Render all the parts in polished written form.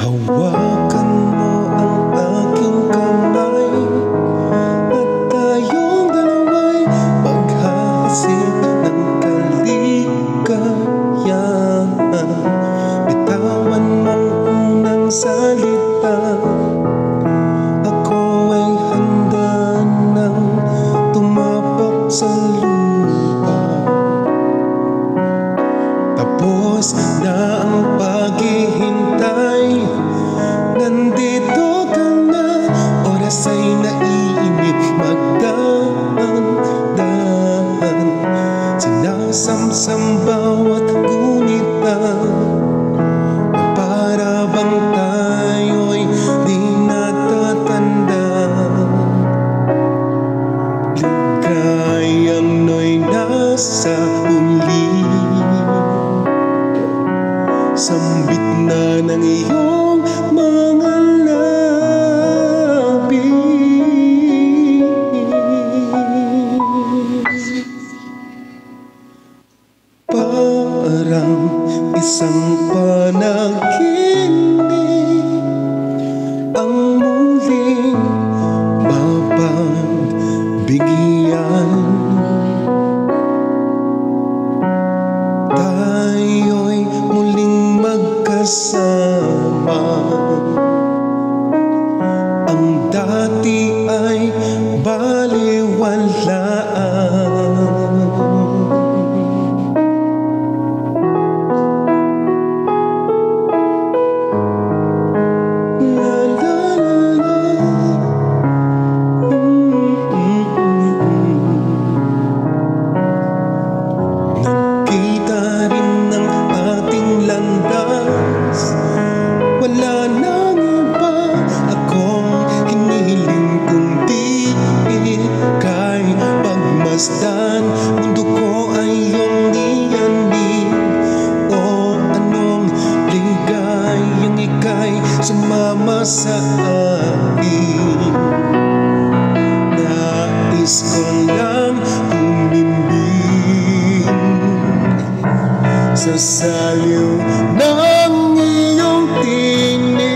Hawakan mo ang aking kamay at tayong dalawa'y maghahasin ng kaligayahan. Bitawan mong unang salita, ako ay handa nang tumapak sa lupa. Tapos na ang paghihintay, nandito ka na, oras ay naiinip, magdaan-daan. Sinasamsam bawat gunita, na para bang tayo'y di natatanda. Ligayang no'y nasa huli, sambit na ng iyong mga labis. Parang isang panaginip ang muling mapagbigyan. Tayo'y muling magkasama, ang dati ay balewalaang. Nakita rin ng ating landas, wala nang iba akong hinihiling kundi ika'y pagmasdan. Mundo ko ay iyong niyanig, o anong ligayang ika'y sumama sa akin. Nais ko lang humimbing sa saliw ng iyong tinig,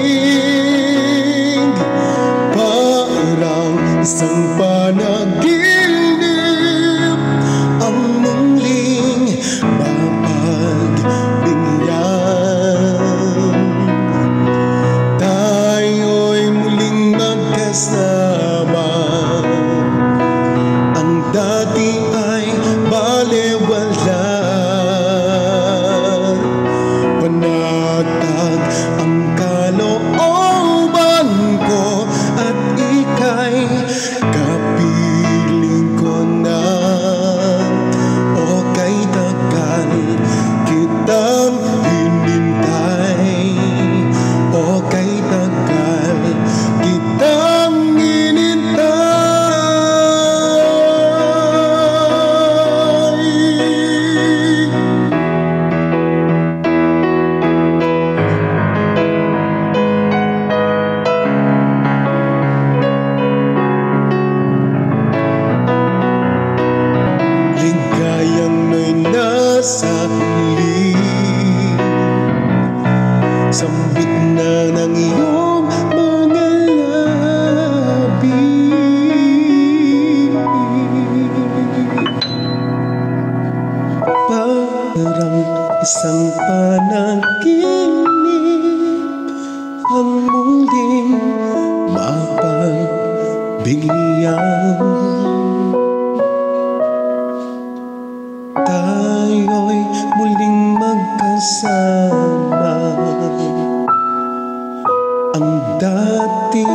parang isang panaginip ang muling mapagbigyan. Tayo'y muling magkasama, ang dati ay balewala. Panatag ang kalooban ko at ika'y kapiling ko na. O kay tagal kitang hinintay, o kay tagal kitang hinintay. Ligayang no'y nasa huli, sambit na ng iyong mga labis. Parang isang panaginip ang muling mapagbigyan. Tayo'y muling magkasama, ang dati